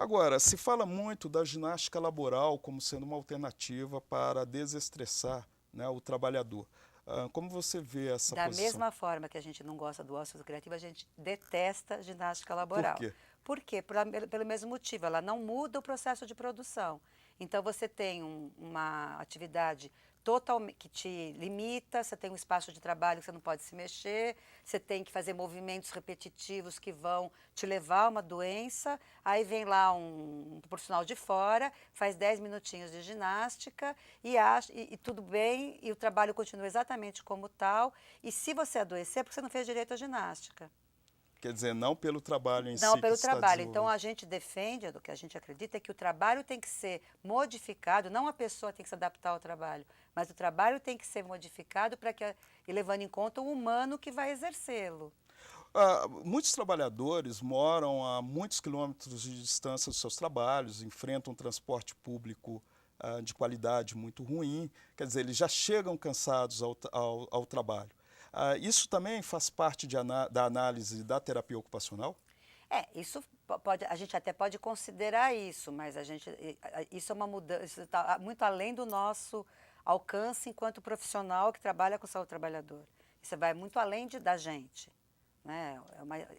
Agora, se fala muito da ginástica laboral como sendo uma alternativa para desestressar, né, o trabalhador. Como você vê essa Da posição? mesma forma que a gente não gosta do ócio criativo, a gente detesta ginástica Por laboral. quê? Por quê? Pelo mesmo motivo, ela não muda o processo de produção. Então você tem uma atividade totalmente que te limita, você tem um espaço de trabalho que você não pode se mexer, você tem que fazer movimentos repetitivos que vão te levar a uma doença. Aí vem lá um profissional de fora, faz 10 minutinhos de ginástica e tudo bem, e o trabalho continua exatamente como tal. E se você adoecer, é porque você não fez direito à ginástica. Quer dizer, não pelo trabalho em Não si que pelo está trabalho. Então desenvolvido. a gente defende, do que a gente acredita, é que o trabalho tem que ser modificado, não a pessoa tem que se adaptar ao trabalho, mas o trabalho tem que ser modificado para que, e levando em conta o humano que vai exercê-lo. Muitos trabalhadores moram a muitos quilômetros de distância dos seus trabalhos, enfrentam um transporte público de qualidade muito ruim, quer dizer, eles já chegam cansados ao trabalho. Isso também faz parte da análise da terapia ocupacional? Isso pode, a gente até pode considerar isso, mas isso é uma mudança, isso está muito além do nosso alcance enquanto profissional que trabalha com saúde do trabalhador. Isso vai muito além da gente. Né?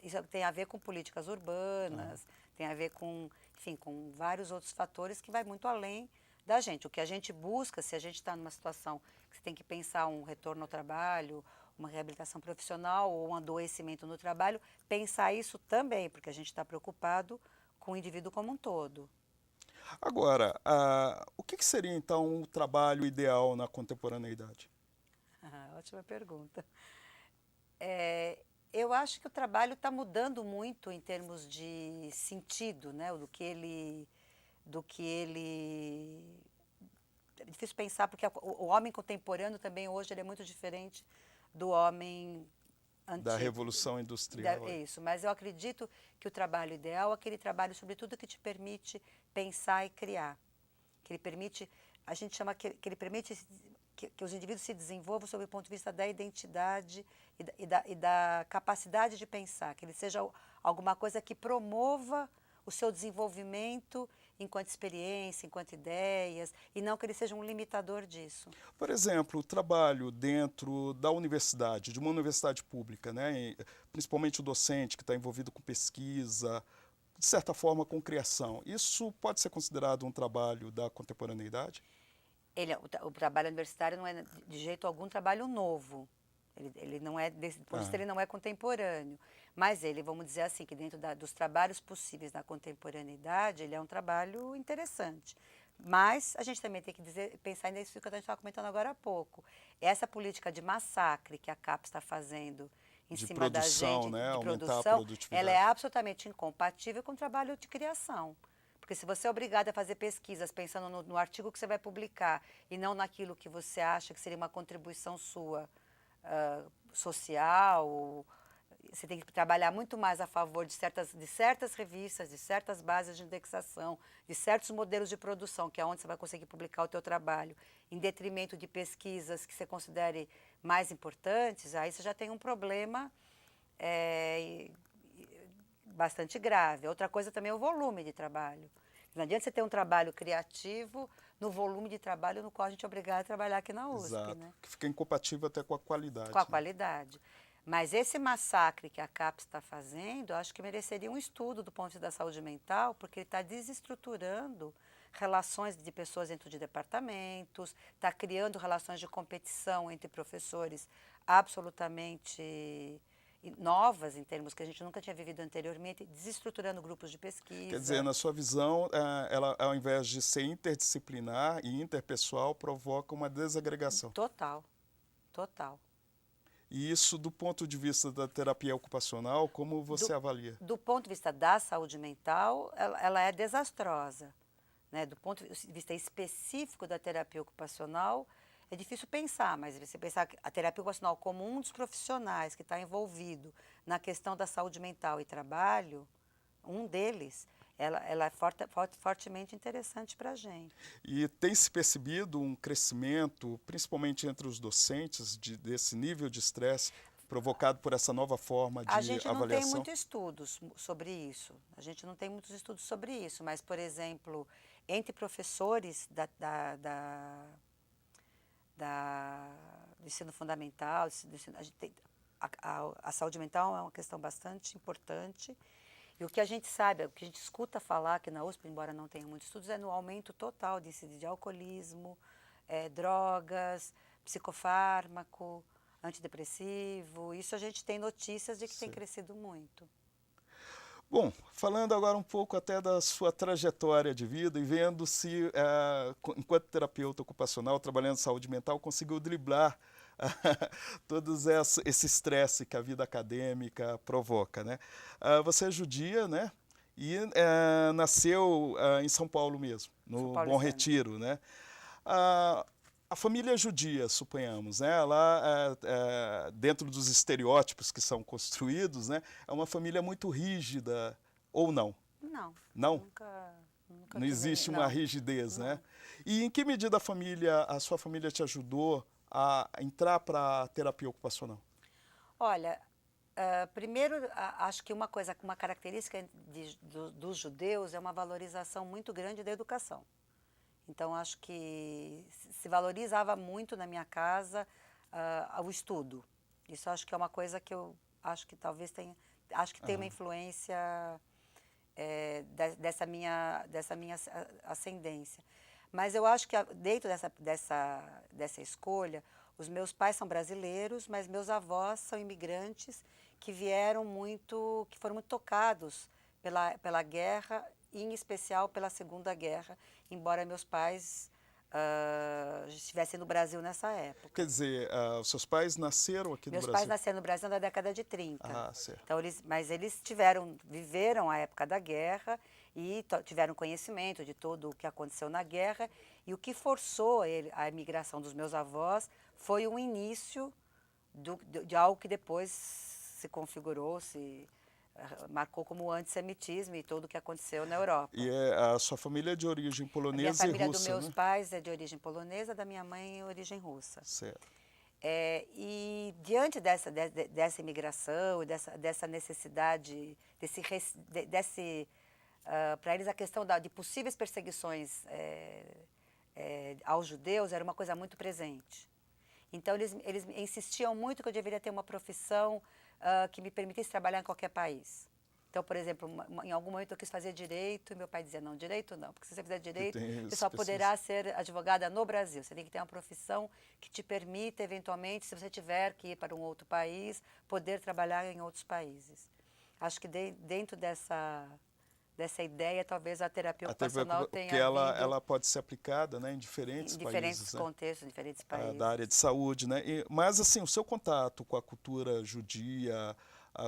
Isso tem a ver com políticas urbanas, tem a ver com, enfim, com vários outros fatores que vai muito além da gente. O que a gente busca, se a gente está numa situação que você tem que pensar um retorno ao trabalho, uma reabilitação profissional ou um adoecimento no trabalho, pensar isso também, porque a gente está preocupado com o indivíduo como um todo. Agora, o que seria então o trabalho ideal na contemporaneidade? Ótima pergunta. É, eu acho que o trabalho está mudando muito em termos de sentido, né? Do que ele é difícil pensar porque o homem contemporâneo também hoje ele é muito diferente do homem Da antigo. Revolução Industrial? É isso, mas eu acredito que o trabalho ideal é aquele trabalho, sobretudo, que te permite pensar e criar. Que ele permite, a gente chama que ele permite que os indivíduos se desenvolvam sob o ponto de vista da identidade e da capacidade de pensar, que ele seja alguma coisa que promova o seu desenvolvimento enquanto experiência, enquanto ideias, e não que ele seja um limitador disso. Por exemplo, o trabalho dentro da universidade, de uma universidade pública, né, principalmente o docente que está envolvido com pesquisa, de certa forma com criação, isso pode ser considerado um trabalho da contemporaneidade? O trabalho universitário não é de jeito algum trabalho novo. Ele não é, desse ponto de vista, Ah, ele não é contemporâneo. Mas ele, vamos dizer assim, que dentro dos trabalhos possíveis na contemporaneidade, ele é um trabalho interessante. Mas a gente também tem que pensar nisso que a gente estava comentando agora há pouco. Essa política de massacre que a CAPES está fazendo em de cima da produção, gente, né, de aumentar a produção, ela é produtividade. absolutamente incompatível com o trabalho de criação. Porque se você é obrigado a fazer pesquisas pensando no artigo que você vai publicar e não naquilo que você acha que seria uma contribuição sua social, você tem que trabalhar muito mais a favor de certas revistas, de certas bases de indexação, de certos modelos de produção, que é onde você vai conseguir publicar o teu trabalho, em detrimento de pesquisas que você considere mais importantes, aí você já tem um problema é, bastante grave. Outra coisa também é o volume de trabalho. Não adianta você ter um trabalho criativo no volume de trabalho no qual a gente é obrigado a trabalhar aqui na USP, Exato, né? que fica incompatível até com a Com a qualidade, né? qualidade. Mas esse massacre que a CAPES está fazendo, eu acho que mereceria um estudo do ponto de vista da saúde mental, porque ele está desestruturando relações de pessoas dentro de departamentos, está criando relações de competição entre professores absolutamente novas, em termos que a gente nunca tinha vivido anteriormente, desestruturando grupos de Quer dizer, pesquisa. na sua visão, ela, ao invés de ser interdisciplinar e interpessoal, provoca uma desagregação. Total, total. E isso, do ponto de vista da terapia ocupacional, como você do, avalia? do ponto de vista da saúde mental, ela é desastrosa. Né? Do ponto de vista específico da terapia ocupacional, é difícil pensar, mas você pensar que a terapia ocupacional como um dos profissionais que está envolvido na questão da saúde mental e trabalho, um deles, ela é fortemente interessante para a gente. E tem se percebido um crescimento, principalmente entre os docentes, desse nível de estresse? provocado por essa nova forma de A gente não tem avaliação? muitos estudos sobre isso. A gente não tem muitos estudos sobre isso, mas, por exemplo, entre professores do ensino fundamental, a gente tem, a saúde mental é uma questão bastante importante. E o que a gente sabe, o que a gente escuta falar aqui na USP, embora não tenha muitos estudos, é no aumento total de índice de alcoolismo, drogas, psicofármaco, antidepressivo. Isso a gente tem notícias de que tem crescido muito. Bom, falando agora um pouco até da sua trajetória de vida e vendo se, enquanto terapeuta ocupacional, trabalhando em saúde mental, conseguiu driblar todo esse estresse que a vida acadêmica provoca, né? Você é judia, né? E nasceu em São Paulo mesmo, no Bom Retiro, né? A família judia, suponhamos, né? Ela, dentro dos estereótipos que são construídos, né? É uma família muito rígida, ou não? Não. Não? Nunca Não existe uma rigidez, não. né? E em que medida a sua família te ajudou a entrar para a terapia ocupacional? Olha, primeiro, acho que uma característica dos judeus é uma valorização muito grande da educação. Então, acho que se valorizava muito na minha casa o estudo. Isso acho que é uma coisa que eu acho que talvez tenha, acho que tem uma influência dessa minha ascendência. Mas eu acho que dentro dessa escolha, os meus pais são brasileiros, mas meus avós são imigrantes que que foram muito tocados pela guerra, em especial pela Segunda Guerra, embora meus pais estivessem no Brasil nessa época. Quer dizer, os seus pais nasceram aqui no Meus Brasil? pais nasceram no Brasil na década de 30. Ah, certo. Então, mas eles viveram a época da guerra e tiveram conhecimento de tudo o que aconteceu na guerra. E o que forçou a imigração dos meus avós foi o início de algo que depois se configurou, marcou como o antissemitismo e tudo o que aconteceu na Europa. E a sua família é de origem polonesa e russa, né? A família dos meus né? pais é de origem polonesa, da minha mãe é origem russa. Certo. E diante dessa imigração, dessa necessidade, para eles a questão de possíveis perseguições aos judeus era uma coisa muito presente. Então, eles insistiam muito que eu deveria ter uma profissão que me permitisse trabalhar em qualquer país. Então, por exemplo, em algum momento eu quis fazer direito e meu pai dizia, não, direito não, porque se você fizer direito, você só poderá ser advogada no Brasil. Você tem que ter uma profissão que te permita, eventualmente, se você tiver que ir para um outro país, poder trabalhar em outros países. Acho que dentro dessa ideia, talvez a terapia ocupacional tenha porque ela pode ser aplicada, né, em diferentes países, contextos, em diferentes países. Da área de saúde, né? Mas, assim, o seu contato com a cultura judia,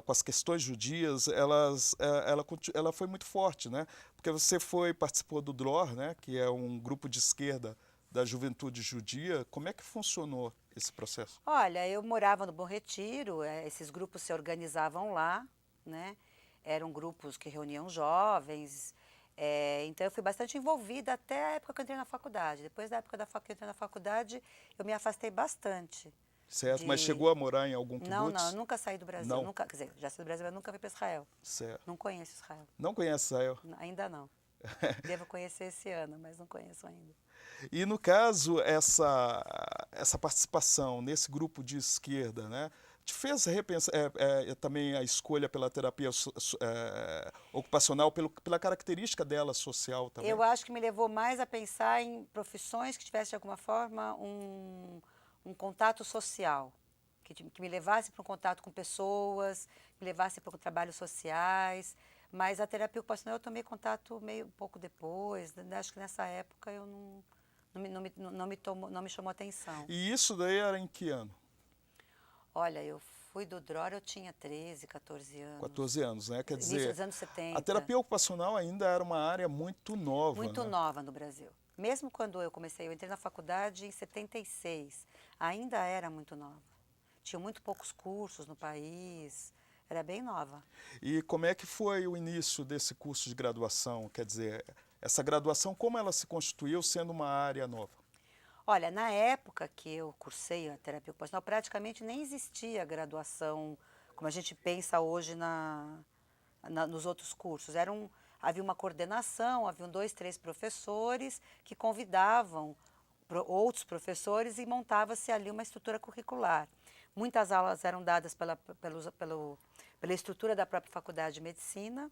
com as questões judias, ela foi muito forte, né? Porque você participou do DROR, né? Que é um grupo de esquerda da juventude judia. Como é que funcionou esse processo? Olha, eu morava no Bom Retiro, esses grupos se organizavam lá, né? Eram grupos que reuniam jovens, então eu fui bastante envolvida até a época que eu entrei na faculdade. Depois da época que eu entrei na faculdade, eu me afastei bastante. Certo, mas chegou a morar em algum kibbutz? Não, eu nunca saí do Brasil. Não. Nunca, quer dizer, já saí do Brasil, mas nunca fui para Israel. Certo. Não conheço Israel. Não conhece Israel? Ainda não. Devo conhecer esse ano, mas não conheço ainda. E, no caso, essa participação nesse grupo de esquerda, né, te fez repensar também a escolha pela terapia ocupacional, pela característica dela social também? Eu acho que me levou mais a pensar em profissões que tivessem, de alguma forma, um contato social, que me levasse para um contato com pessoas, me levasse para trabalhos sociais. Mas a terapia ocupacional eu tomei contato um pouco depois. Acho que nessa época eu não me chamou atenção. E isso daí era em que ano? Olha, eu fui do DROR, eu tinha 13, 14 anos. 14 anos, né? Quer dizer, início dos anos 70. a terapia ocupacional ainda era uma área muito nova. Muito né? nova no Brasil. Mesmo quando eu entrei na faculdade em 76, ainda era muito nova. Tinha muito poucos cursos no país, era bem nova. E como é que foi o início desse curso de graduação? Quer dizer, essa graduação, como ela se constituiu sendo uma área nova? Olha, na época que eu cursei a terapia ocupacional, praticamente nem existia graduação como a gente pensa hoje nos outros cursos. Havia uma coordenação, haviam 2, 3 professores que convidavam outros professores e montava-se ali uma estrutura curricular. Muitas aulas eram dadas pela estrutura da própria Faculdade de Medicina,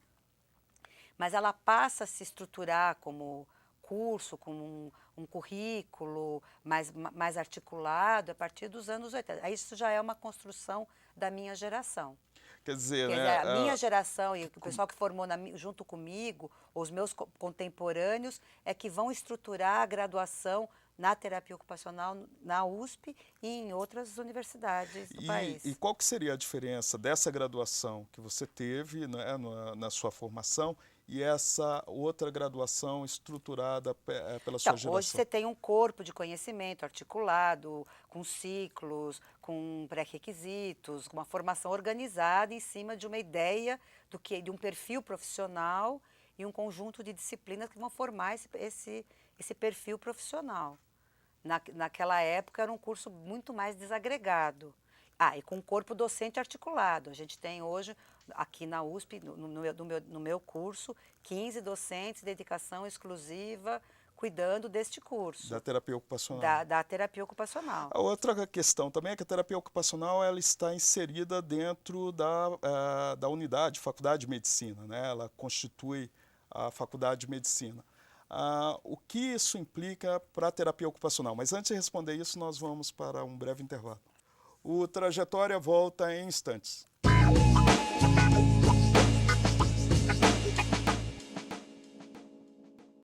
mas ela passa a se estruturar como curso, com um currículo mais articulado a partir dos anos 80. Isso já é uma construção da minha geração. Quer dizer, Quer né, dizer, a minha geração e o pessoal que formou junto comigo, os meus contemporâneos, é que vão estruturar a graduação na terapia ocupacional na USP e em outras universidades do país. e qual que seria a diferença dessa graduação que você teve, né, na sua formação e essa outra graduação estruturada pela sua geração? Hoje você tem um corpo de conhecimento articulado, com ciclos, com pré-requisitos, com uma formação organizada em cima de uma ideia de um perfil profissional e um conjunto de disciplinas que vão formar esse perfil profissional. Naquela época era um curso muito mais desagregado. E com um corpo docente articulado. A gente tem hoje, aqui na USP, no meu curso, 15 docentes, dedicação exclusiva, cuidando deste curso. Da terapia ocupacional. Da terapia ocupacional. A outra questão também é que a terapia ocupacional ela está inserida dentro da unidade, Faculdade de Medicina, né? Ela constitui a Faculdade de Medicina. O que isso implica para a terapia ocupacional? Mas antes de responder isso, nós vamos para um breve intervalo. O Trajetória volta em instantes.